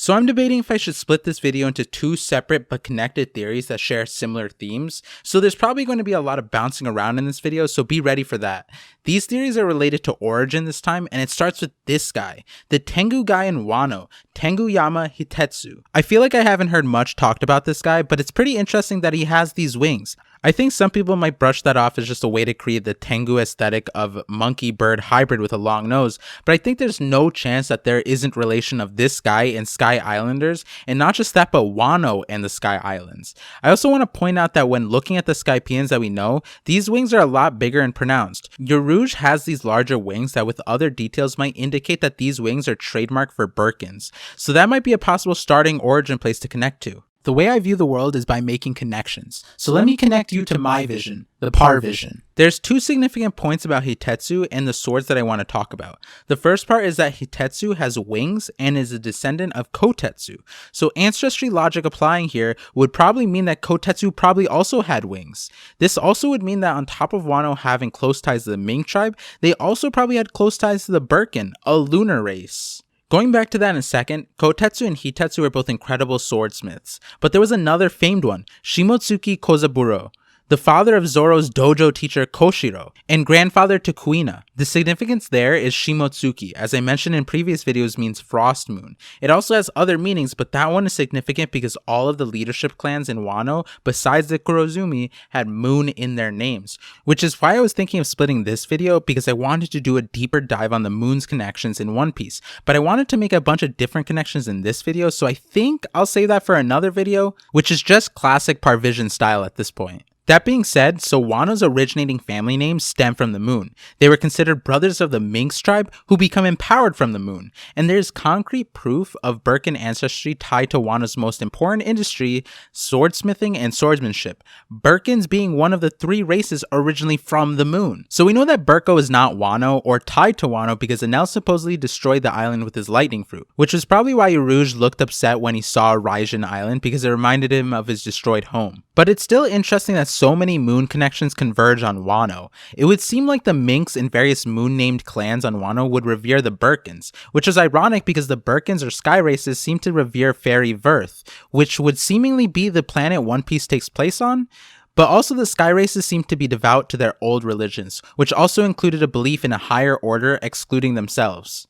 So I'm debating if I should split this video into two separate but connected theories that share similar themes. So there's probably going to be a lot of bouncing around in this video, so be ready for that. These theories are related to origin this time, and it starts with this guy, the Tengu guy in Wano, Tenguyama Hitetsu. I feel like I haven't heard much talked about this guy, but it's pretty interesting that he has these wings. I think some people might brush that off as just a way to create the Tengu aesthetic of monkey-bird hybrid with a long nose, but I think there's no chance that there isn't relation of this guy and Sky Islanders, and not just that, but Wano and the Sky Islands. I also want to point out that when looking at the Skypeans that we know, these wings are a lot bigger and pronounced. Yoruge has these larger wings that with other details might indicate that these wings are trademarked for Birkins, so that might be a possible starting origin place to connect to. The way I view the world is by making connections. So let me connect you to my vision, the par vision. There's two significant points about Hitetsu and the swords that I want to talk about. The first part is that Hitetsu has wings and is a descendant of Kotetsu. So ancestry logic applying here would probably mean that Kotetsu probably also had wings. This also would mean that on top of Wano having close ties to the Ming tribe, they also probably had close ties to the Birkin, a lunar race. Going back to that in a second, Kotetsu and Hitetsu are both incredible swordsmiths, but there was another famed one, Shimotsuki Kozaburo, the father of Zoro's dojo teacher Koshiro, and grandfather to Kuina. The significance there is Shimotsuki, as I mentioned in previous videos, means frost moon. It also has other meanings, but that one is significant because all of the leadership clans in Wano, besides the Kurozumi, had moon in their names, which is why I was thinking of splitting this video, because I wanted to do a deeper dive on the moon's connections in One Piece, but I wanted to make a bunch of different connections in this video, so I think I'll save that for another video, which is just classic Parvision style at this point. That being said, so Wano's originating family names stem from the moon. They were considered brothers of the Minx tribe who become empowered from the moon, and there's concrete proof of Birkin ancestry tied to Wano's most important industry, swordsmithing and swordsmanship, Birkins being one of the three races originally from the moon. So we know that Birko is not Wano or tied to Wano because Enel supposedly destroyed the island with his lightning fruit, which was probably why Yoruge looked upset when he saw Raijin Island because it reminded him of his destroyed home. But it's still interesting that so many moon connections converge on Wano. It would seem like the Minx and various moon-named clans on Wano would revere the Birkins, which is ironic because the Birkins or sky races seem to revere fairy Verth, which would seemingly be the planet One Piece takes place on. But also the sky races seem to be devout to their old religions, which also included a belief in a higher order excluding themselves.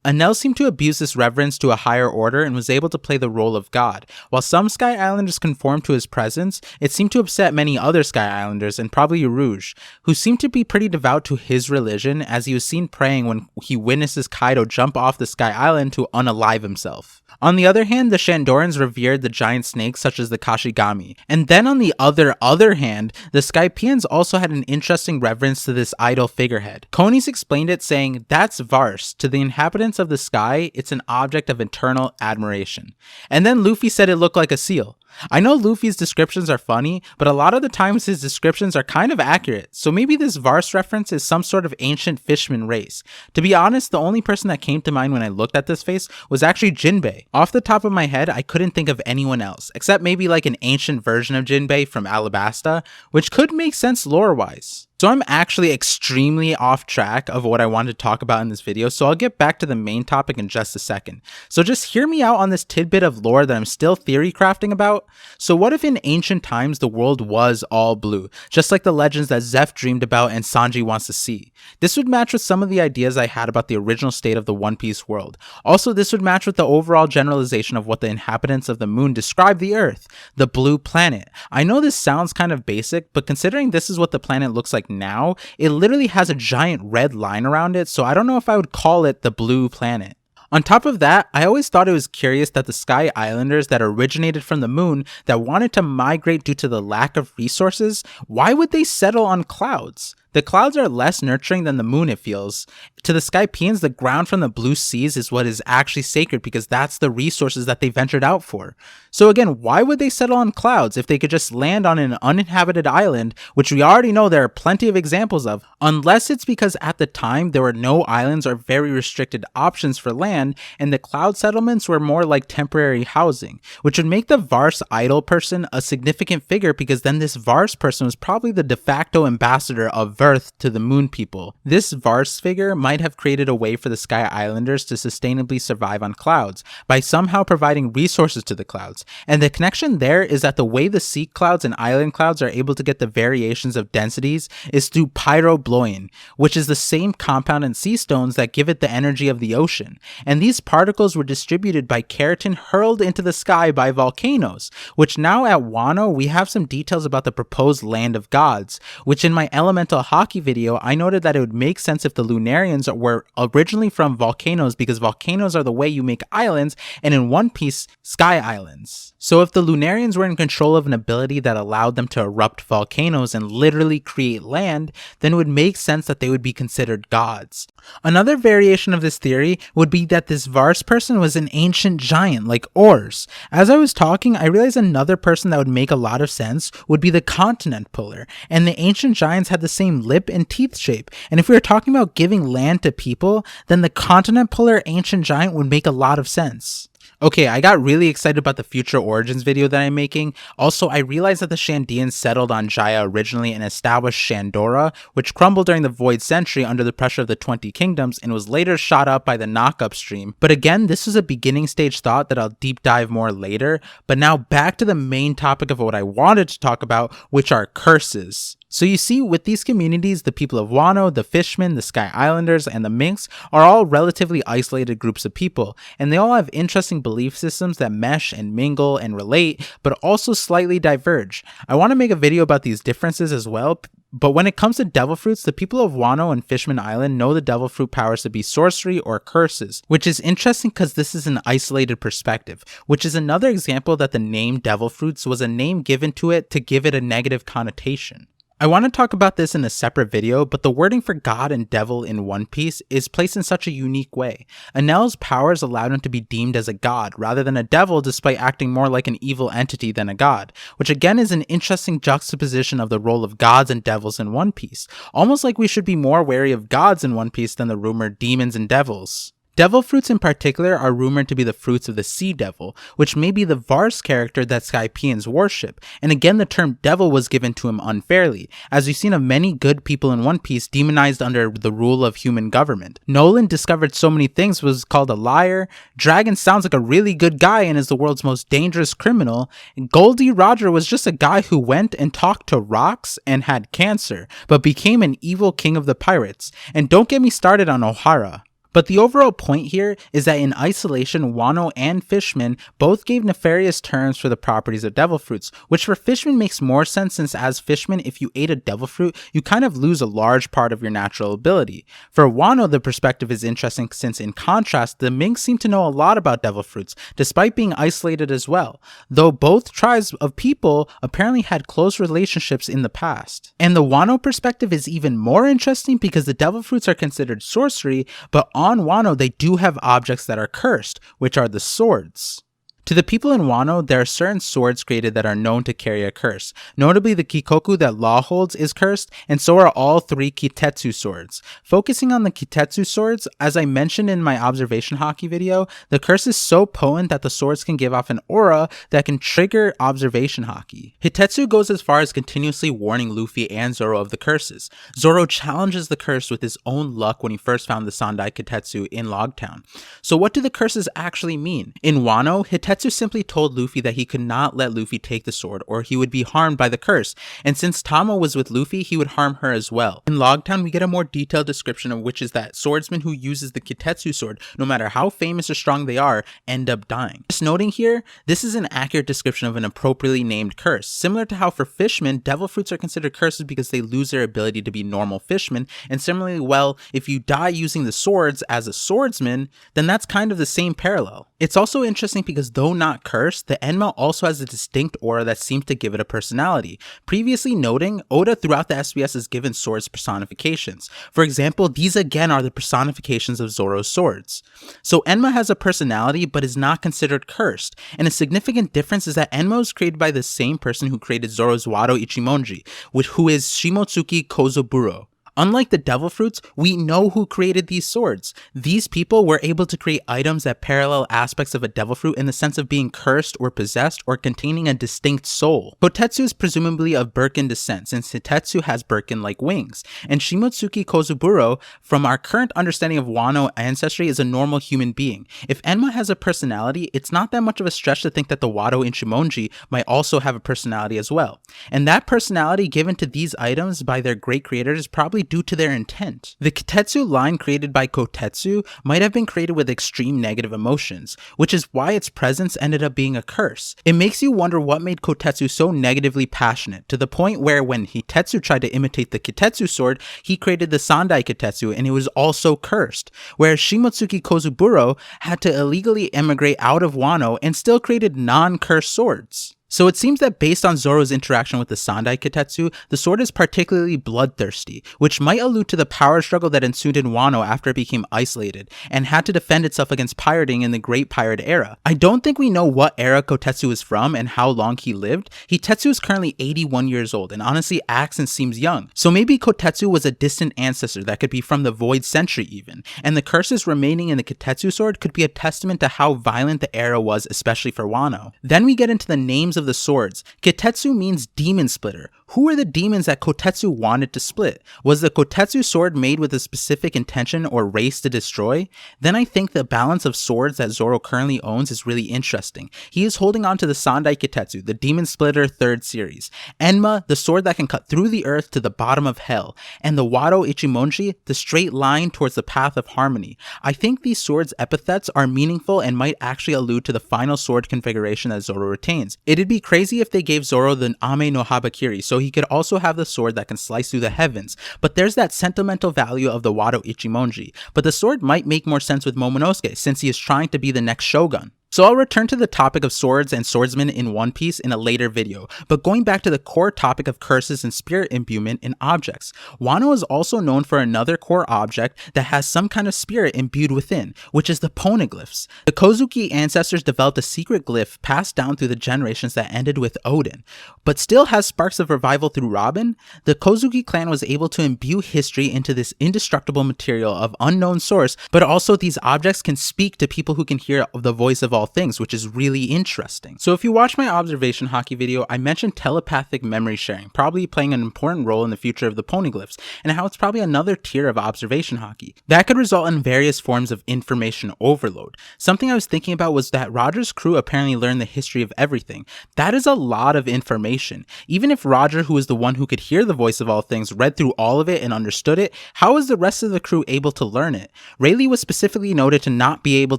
Enel seemed to abuse this reverence to a higher order and was able to play the role of God. While some Sky Islanders conformed to his presence, it seemed to upset many other Sky Islanders, and probably Yoruge, who seemed to be pretty devout to his religion as he was seen praying when he witnesses Kaido jump off the Sky Island to unalive himself. On the other hand, the Shandorans revered the giant snakes such as the Kashigami. And then on the other hand, the Skypeans also had an interesting reverence to this idol figurehead. Konis explained it saying, "That's Vars. To the inhabitants of the sky, it's an object of eternal admiration." And then Luffy said it looked like a seal. I know Luffy's descriptions are funny, but a lot of the times his descriptions are kind of accurate, so maybe this Vars reference is some sort of ancient fishman race. To be honest, the only person that came to mind when I looked at this face was actually Jinbei. Off the top of my head, I couldn't think of anyone else, except maybe like an ancient version of Jinbei from Alabasta, which could make sense lore-wise. So I'm actually extremely off track of what I wanted to talk about in this video, so I'll get back to the main topic in just a second. So just hear me out on this tidbit of lore that I'm still theory crafting about. So what if in ancient times the world was all blue, just like the legends that Zeph dreamed about and Sanji wants to see? This would match with some of the ideas I had about the original state of the One Piece world. Also, this would match with the overall generalization of what the inhabitants of the moon describe the Earth, the blue planet. I know this sounds kind of basic, but considering this is what the planet looks like now, it literally has a giant red line around it, so I don't know if I would call it the blue planet. On top of that, I always thought it was curious that the Sky Islanders that originated from the moon that wanted to migrate due to the lack of resources, why would they settle on clouds? The clouds are less nurturing than the moon, it feels. To the Skypeans, the ground from the blue seas is what is actually sacred because that's the resources that they ventured out for. So again, why would they settle on clouds if they could just land on an uninhabited island, which we already know there are plenty of examples of, unless it's because at the time there were no islands or very restricted options for land, and the cloud settlements were more like temporary housing, which would make the Vars idol person a significant figure because then this Vars person was probably the de facto ambassador of birth to the moon people. This Vars figure might have created a way for the Sky Islanders to sustainably survive on clouds by somehow providing resources to the clouds. And the connection there is that the way the sea clouds and island clouds are able to get the variations of densities is through pyrobloin, which is the same compound in sea stones that give it the energy of the ocean. And these particles were distributed by keratin hurled into the sky by volcanoes, which now at Wano we have some details about the proposed land of gods, which in my elemental hockey video I noted that it would make sense if the Lunarians were originally from volcanoes, because volcanoes are the way you make islands, and in One Piece, sky islands. So if the Lunarians were in control of an ability that allowed them to erupt volcanoes and literally create land, then it would make sense that they would be considered gods. Another variation of this theory would be that this Vars person was an ancient giant like Ors. As I was talking, I realized another person that would make a lot of sense would be the continent puller, and the ancient giants had the same lip and teeth shape, and if we were talking about giving land to people, then the continent puller ancient giant would make a lot of sense. Okay, I got really excited about the future origins video that I'm making. Also, I realized that the Shandians settled on Jaya originally and established Shandora, which crumbled during the Void Century under the pressure of the 20 Kingdoms and was later shot up by the knock-up stream. But again, this was a beginning stage thought that I'll deep dive more later. But now back to the main topic of what I wanted to talk about, which are curses. So you see, with these communities, the people of Wano, the Fishmen, the Sky Islanders, and the Minks are all relatively isolated groups of people, and they all have interesting belief systems that mesh and mingle and relate, but also slightly diverge. I want to make a video about these differences as well, but when it comes to devil fruits, the people of Wano and Fishman Island know the devil fruit powers to be sorcery or curses, which is interesting because this is an isolated perspective, which is another example that the name devil fruits was a name given to it to give it a negative connotation. I want to talk about this in a separate video, but the wording for God and devil in One Piece is placed in such a unique way. Enel's powers allowed him to be deemed as a god rather than a devil, despite acting more like an evil entity than a god, which again is an interesting juxtaposition of the role of gods and devils in One Piece, almost like we should be more wary of gods in One Piece than the rumored demons and devils. Devil fruits in particular are rumored to be the fruits of the Sea Devil, which may be the Vars character that Skypians worship, and again the term devil was given to him unfairly, as we've seen of many good people in One Piece demonized under the rule of human government. Nolan discovered so many things was called a liar, Dragon sounds like a really good guy and is the world's most dangerous criminal, and Goldie Roger was just a guy who went and talked to rocks and had cancer, but became an evil king of the pirates, and don't get me started on Ohara. But the overall point here is that in isolation, Wano and Fishman both gave nefarious terms for the properties of devil fruits, which for Fishman makes more sense since as Fishman, if you ate a devil fruit, you kind of lose a large part of your natural ability. For Wano, the perspective is interesting since in contrast, the Minks seem to know a lot about devil fruits, despite being isolated as well, though both tribes of people apparently had close relationships in the past. And the Wano perspective is even more interesting because the devil fruits are considered sorcery, but on Wano, they do have objects that are cursed, which are the swords. To the people in Wano, there are certain swords created that are known to carry a curse. Notably, the Kikoku that Law holds is cursed, and so are all three Kitetsu Swords. Focusing on the Kitetsu Swords, as I mentioned in my observation hockey video, the curse is so potent that the swords can give off an aura that can trigger observation hockey. Hitetsu goes as far as continuously warning Luffy and Zoro of the curses. Zoro challenges the curse with his own luck when he first found the Sandai Kitetsu in Logtown. So what do the curses actually mean? In Wano, Hitetsu simply told Luffy that he could not let Luffy take the sword or he would be harmed by the curse, and since Tama was with Luffy, he would harm her as well. In Logtown, we get a more detailed description of which is that swordsman who uses the Kitetsu sword, no matter how famous or strong they are, end up dying. Just noting here, this is an accurate description of an appropriately named curse, similar to how for fishmen, devil fruits are considered curses because they lose their ability to be normal fishmen, and similarly, well, if you die using the swords as a swordsman, then that's kind of the same parallel. It's also interesting because though not cursed, the Enma also has a distinct aura that seems to give it a personality. Previously noting, Oda throughout the SBS has given swords personifications. For example, these again are the personifications of Zoro's swords. So Enma has a personality but is not considered cursed, and a significant difference is that Enma was created by the same person who created Zoro's wado ichimonji, who is Shimotsuki Kozaburo. Unlike the devil fruits, we know who created these swords. These people were able to create items that parallel aspects of a devil fruit in the sense of being cursed or possessed or containing a distinct soul. Kotetsu is presumably of Birkin descent, since Hitetsu has Birkin-like wings, and Shimotsuki Kozaburo, from our current understanding of Wano ancestry, is a normal human being. If Enma has a personality, it's not that much of a stretch to think that the wado ichimonji might also have a personality as well. And that personality given to these items by their great creators is probably due to their intent. The Kitetsu line created by Kotetsu might have been created with extreme negative emotions, which is why its presence ended up being a curse. It makes you wonder what made Kotetsu so negatively passionate, to the point where when Hitetsu tried to imitate the Kitetsu sword, he created the Sandai Kitetsu and it was also cursed, whereas Shimotsuki Kozaburo had to illegally emigrate out of Wano and still created non-cursed swords. So it seems that based on Zoro's interaction with the Sandai Kitetsu, the sword is particularly bloodthirsty, which might allude to the power struggle that ensued in Wano after it became isolated, and had to defend itself against pirating in the Great Pirate Era. I don't think we know what era Kotetsu is from and how long he lived. Hitetsu is currently 81 years old, and honestly acts and seems young. So maybe Kotetsu was a distant ancestor that could be from the Void Century even, and the curses remaining in the Kitetsu sword could be a testament to how violent the era was, especially for Wano. Then we get into the names of the swords. Kitetsu means demon splitter. Who are the demons that Kotetsu wanted to split? Was the Kotetsu sword made with a specific intention or race to destroy? Then I think the balance of swords that Zoro currently owns is really interesting. He is holding on to the Sandai Kitetsu, the Demon Splitter 3rd series, Enma, the sword that can cut through the earth to the bottom of hell, and the Wado Ichimonji, the straight line towards the path of harmony. I think these swords' epithets are meaningful and might actually allude to the final sword configuration that Zoro retains. It'd be crazy if they gave Zoro the Ame no Habakiri, so he could also have the sword that can slice through the heavens, but there's that sentimental value of the Wado Ichimonji. But the sword might make more sense with Momonosuke, since he is trying to be the next shogun. So I'll return to the topic of swords and swordsmen in One Piece in a later video, but going back to the core topic of curses and spirit imbuement in objects, Wano is also known for another core object that has some kind of spirit imbued within, which is the Ponoglyphs. The Kozuki ancestors developed a secret glyph passed down through the generations that ended with Odin, but still has sparks of revival through Robin. The Kozuki clan was able to imbue history into this indestructible material of unknown source, but also these objects can speak to people who can hear the voice of all things, which is really interesting. So if you watch my observation hockey video, I mentioned telepathic memory sharing probably playing an important role in the future of the Ponoglyphs, and how it's probably another tier of observation hockey. That could result in various forms of information overload. Something I was thinking about was that Roger's crew apparently learned the history of everything. That is a lot of information. Even if Roger, who is the one who could hear the voice of all things, read through all of it and understood it, how was the rest of the crew able to learn it? Rayleigh was specifically noted to not be able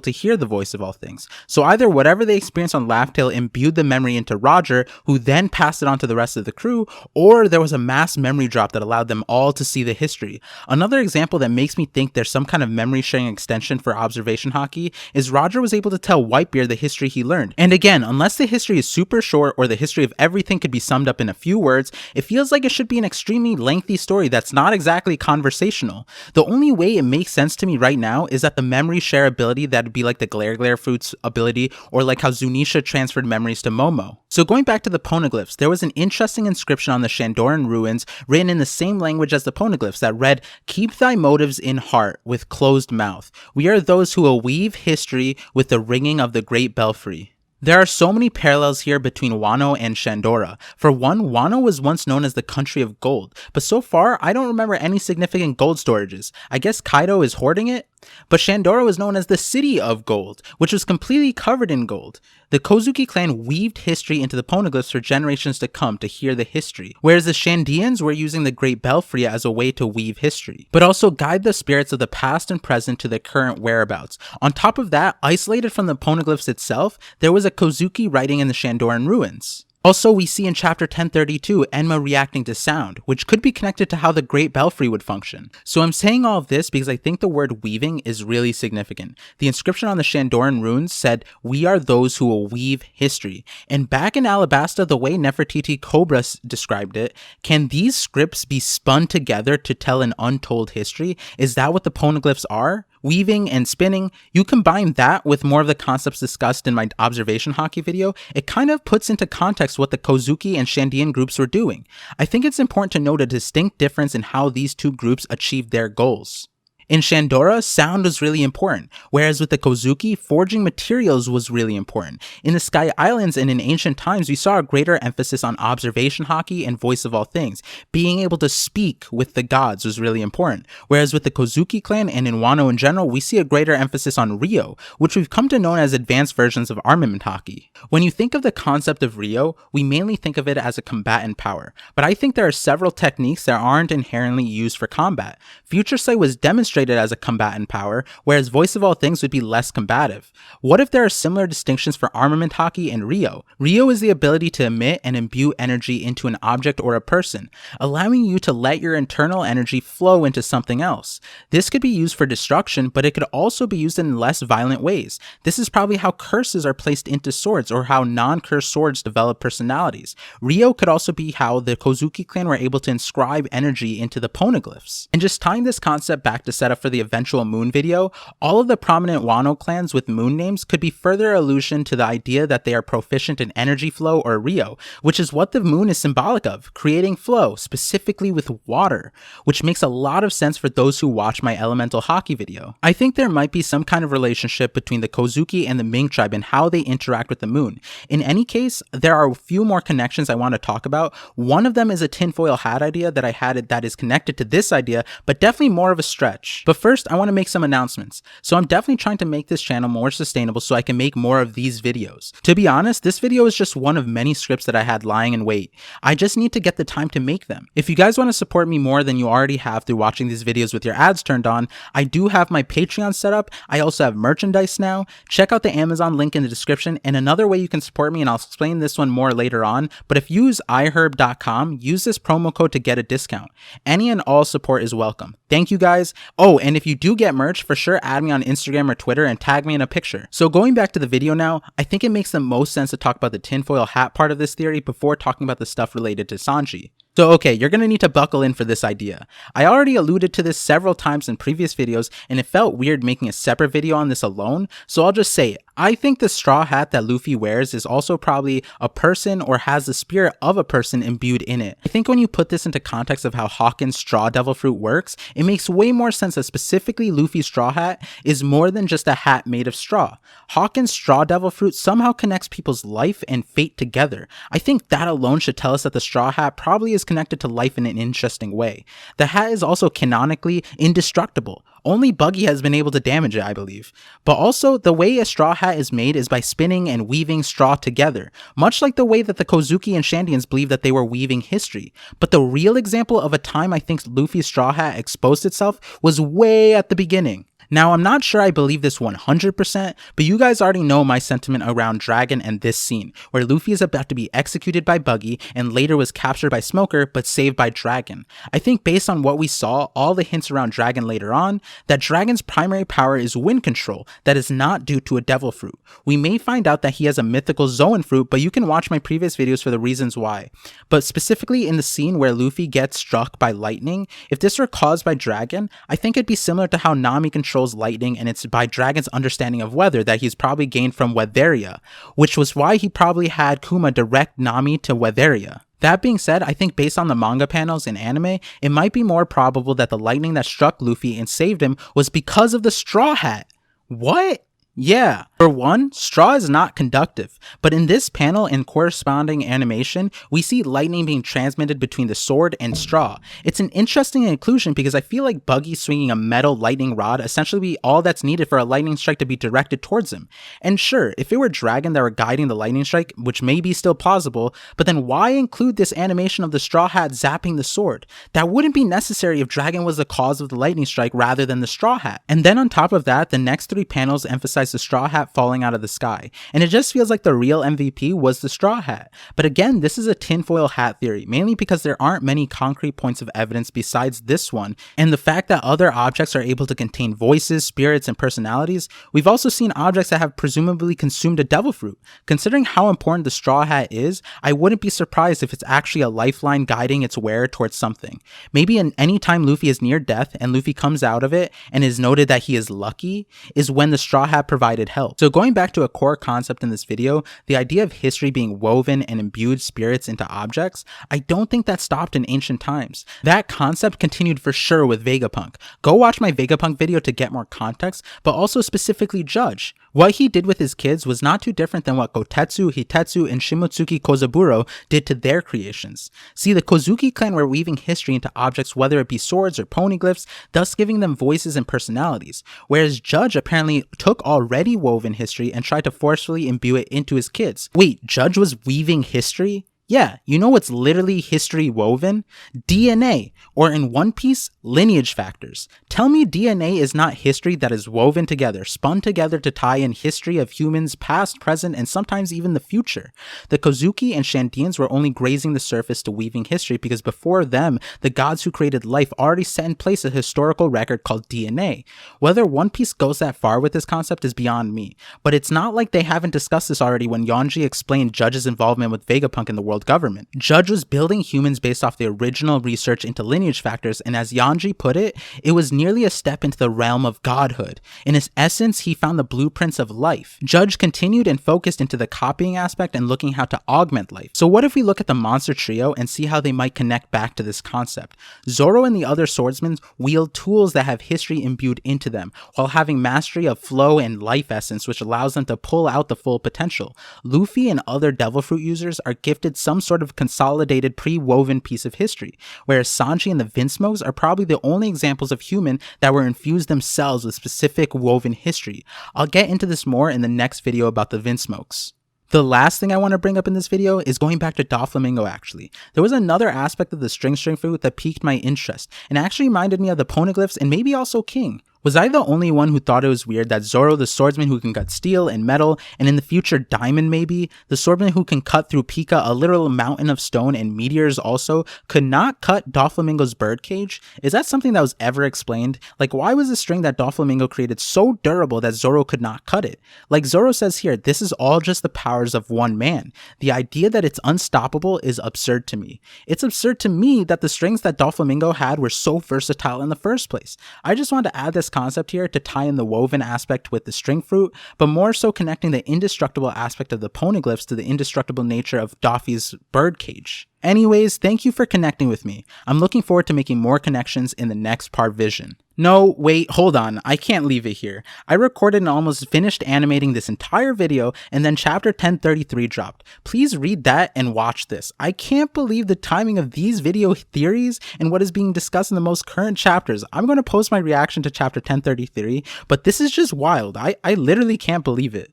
to hear the voice of all things. So either whatever they experienced on Laugh Tale imbued the memory into Roger, who then passed it on to the rest of the crew, or there was a mass memory drop that allowed them all to see the history. Another example that makes me think there's some kind of memory sharing extension for observation hockey is Roger was able to tell Whitebeard the history he learned. And again, unless the history is super short or the history of everything could be summed up in a few words, it feels like it should be an extremely lengthy story that's not exactly conversational. The only way it makes sense to me right now is that the memory share ability that would be like the Glare Fruit's ability, or like how Zunisha transferred memories to Momo. So going back to the Ponoglyphs, there was an interesting inscription on the Shandoran ruins written in the same language as the Ponoglyphs that read, "Keep thy motives in heart with closed mouth. We are those who will weave history with the ringing of the great belfry." There are so many parallels here between Wano and Shandora. For one, Wano was once known as the country of gold, but so far I don't remember any significant gold storages. I guess Kaido is hoarding it? But Shandora was known as the city of gold, which was completely covered in gold. The Kozuki clan weaved history into the Ponoglyphs for generations to come to hear the history, whereas the Shandians were using the Great Belfry as a way to weave history, but also guide the spirits of the past and present to their current whereabouts. On top of that, isolated from the Ponoglyphs itself, there was a Kozuki writing in the Shandoran ruins. Also, we see in chapter 1032 Enma reacting to sound, which could be connected to how the Great Belfry would function. So I'm saying all of this because I think the word weaving is really significant. The inscription on the Shandoran runes said, "We are those who will weave history." And back in Alabasta, the way Nefertiti Cobra described it, can these scripts be spun together to tell an untold history? Is that what the Ponoglyphs are? weaving, and spinning, you combine that with more of the concepts discussed in my observation hockey video, it kind of puts into context what the Kozuki and Shandian groups were doing. I think it's important to note a distinct difference in how these two groups achieved their goals. In Shandora, sound was really important, whereas with the Kozuki, forging materials was really important. In the Sky Islands and in ancient times, we saw a greater emphasis on observation hockey and voice of all things. Being able to speak with the gods was really important, whereas with the Kozuki clan and in Wano in general, we see a greater emphasis on Ryo, which we've come to know as advanced versions of armament hockey. When you think of the concept of Ryo, we mainly think of it as a combatant power, but I think there are several techniques that aren't inherently used for combat. Future Sight was demonstrated as a combatant power, whereas Voice of All Things would be less combative. What if there are similar distinctions for armament hockey and Ryo? Ryo is the ability to emit and imbue energy into an object or a person, allowing you to let your internal energy flow into something else. This could be used for destruction, but it could also be used in less violent ways. This is probably how curses are placed into swords, or how non-cursed swords develop personalities. Ryo could also be how the Kozuki clan were able to inscribe energy into the Ponoglyphs. And just tying this concept back to set up for the eventual moon video, all of the prominent Wano clans with moon names could be further allusion to the idea that they are proficient in energy flow or Ryo, which is what the moon is symbolic of, creating flow, specifically with water, which makes a lot of sense for those who watch my elemental hockey video. I think there might be some kind of relationship between the Kozuki and the Ming tribe and how they interact with the moon. In any case, there are a few more connections I want to talk about. One of them is a tinfoil hat idea that I had that is connected to this idea, but definitely more of a stretch. But first, I want to make some announcements. So I'm definitely trying to make this channel more sustainable so I can make more of these videos. To be honest, this video is just one of many scripts that I had lying in wait. I just need to get the time to make them. If you guys want to support me more than you already have through watching these videos with your ads turned on, I do have my Patreon set up. I also have merchandise now. Check out the Amazon link in the description, and another way you can support me, and I'll explain this one more later on, but if you use iherb.com, use this promo code to get a discount. Any and all support is welcome. Thank you guys. Oh, and if you do get merch, for sure add me on Instagram or Twitter and tag me in a picture. So going back to the video now, I think it makes the most sense to talk about the tinfoil hat part of this theory before talking about the stuff related to Sanji. So okay, you're gonna need to buckle in for this idea. I already alluded to this several times in previous videos, and it felt weird making a separate video on this alone, so I'll just say it. I think the straw hat that Luffy wears is also probably a person or has the spirit of a person imbued in it. I think when you put this into context of how Hawken's straw devil fruit works, it makes way more sense that specifically Luffy's straw hat is more than just a hat made of straw. Hawken's straw devil fruit somehow connects people's life and fate together. I think that alone should tell us that the straw hat probably is connected to life in an interesting way. The hat is also canonically indestructible. Only Buggy has been able to damage it, I believe. But also, the way a straw hat is made is by spinning and weaving straw together, much like the way that the Kozuki and Shandians believe that they were weaving history. But the real example of a time I think Luffy's straw hat exposed itself was way at the beginning. Now, I'm not sure I believe this 100%, but you guys already know my sentiment around Dragon and this scene, where Luffy is about to be executed by Buggy and later was captured by Smoker but saved by Dragon. I think based on what we saw, all the hints around Dragon later on, that Dragon's primary power is wind control that is not due to a devil fruit. We may find out that he has a mythical Zoan fruit, but you can watch my previous videos for the reasons why. But specifically in the scene where Luffy gets struck by lightning, if this were caused by Dragon, I think it'd be similar to how Nami controls lightning, and it's by Dragon's understanding of weather that he's probably gained from Weatheria, which was why he probably had Kuma direct Nami to Weatheria. That being said, I think based on the manga panels in anime, it might be more probable that the lightning that struck Luffy and saved him was because of the straw hat. What? Yeah. For one, straw is not conductive, but in this panel and corresponding animation, we see lightning being transmitted between the sword and straw. It's an interesting inclusion because I feel like Buggy swinging a metal lightning rod essentially be all that's needed for a lightning strike to be directed towards him. And sure, if it were Dragon that were guiding the lightning strike, which may be still plausible, but then why include this animation of the straw hat zapping the sword? That wouldn't be necessary if Dragon was the cause of the lightning strike rather than the straw hat. And then on top of that, the next three panels emphasize besides the straw hat falling out of the sky, and it just feels like the real MVP was the straw hat. But again, this is a tinfoil hat theory, mainly because there aren't many concrete points of evidence besides this one, and the fact that other objects are able to contain voices, spirits, and personalities. We've also seen objects that have presumably consumed a devil fruit. Considering how important the straw hat is, I wouldn't be surprised if it's actually a lifeline guiding its wearer towards something. Maybe any time Luffy is near death and Luffy comes out of it and is noted that he is lucky, is when the straw hat provided help. So going back to a core concept in this video, the idea of history being woven and imbued spirits into objects, I don't think that stopped in ancient times. That concept continued for sure with Vegapunk. Go watch my Vegapunk video to get more context, but also specifically Judge. What he did with his kids was not too different than what Kitetsu, Hitetsu, and Shimotsuki Kozaburo did to their creations. See, the Kozuki clan were weaving history into objects, whether it be swords or poneglyphs, thus giving them voices and personalities, whereas Judge apparently took already woven history and tried to forcefully imbue it into his kids. Wait, Judge was weaving history? Yeah, you know what's literally history woven? DNA, or in One Piece, lineage factors. Tell me DNA is not history that is woven together, spun together to tie in history of humans past, present, and sometimes even the future. The Kozuki and Shandians were only grazing the surface to weaving history because before them, the gods who created life already set in place a historical record called DNA. Whether One Piece goes that far with this concept is beyond me, but it's not like they haven't discussed this already when Yonji explained Judge's involvement with Vegapunk in the world government. Judge was building humans based off the original research into lineage factors, and as Yonji put it, it was nearly a step into the realm of godhood. In its essence, he found the blueprints of life. Judge continued and focused into the copying aspect and looking how to augment life. So what if we look at the monster trio and see how they might connect back to this concept? Zoro and the other swordsmen wield tools that have history imbued into them, while having mastery of flow and life essence, which allows them to pull out the full potential. Luffy and other devil fruit users are gifted some sort of consolidated pre-woven piece of history, whereas Sanji and the Vinsmokes are probably the only examples of human that were infused themselves with specific woven history. I'll get into this more in the next video about the Vinsmokes. The last thing I want to bring up in this video is going back to Doflamingo actually. There was another aspect of the string fruit that piqued my interest and actually reminded me of the Ponoglyphs and maybe also King. Was I the only one who thought it was weird that Zoro, the swordsman who can cut steel and metal, and in the future diamond maybe, the swordsman who can cut through Pika a literal mountain of stone and meteors also, could not cut Doflamingo's birdcage? Is that something that was ever explained? Like, why was the string that Doflamingo created so durable that Zoro could not cut it? Like Zoro says here, this is all just the powers of one man. The idea that it's unstoppable is absurd to me. It's absurd to me that the strings that Doflamingo had were so versatile in the first place. I just wanted to add this concept here to tie in the woven aspect with the string fruit, but more so connecting the indestructible aspect of the poneglyphs to the indestructible nature of Doffy's birdcage. Anyways, thank you for connecting with me. I'm looking forward to making more connections in the next part vision. No, wait, hold on, I can't leave it here. I recorded and almost finished animating this entire video, and then chapter 1033 dropped. Please read that and watch this. I can't believe the timing of these video theories and what is being discussed in the most current chapters. I'm going to post my reaction to chapter 1033, but this is just wild. I literally can't believe it.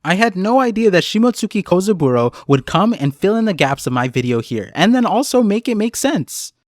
I had no idea that Shimotsuki Kozaburo would come and fill in the gaps of my video here, and then also make it make sense.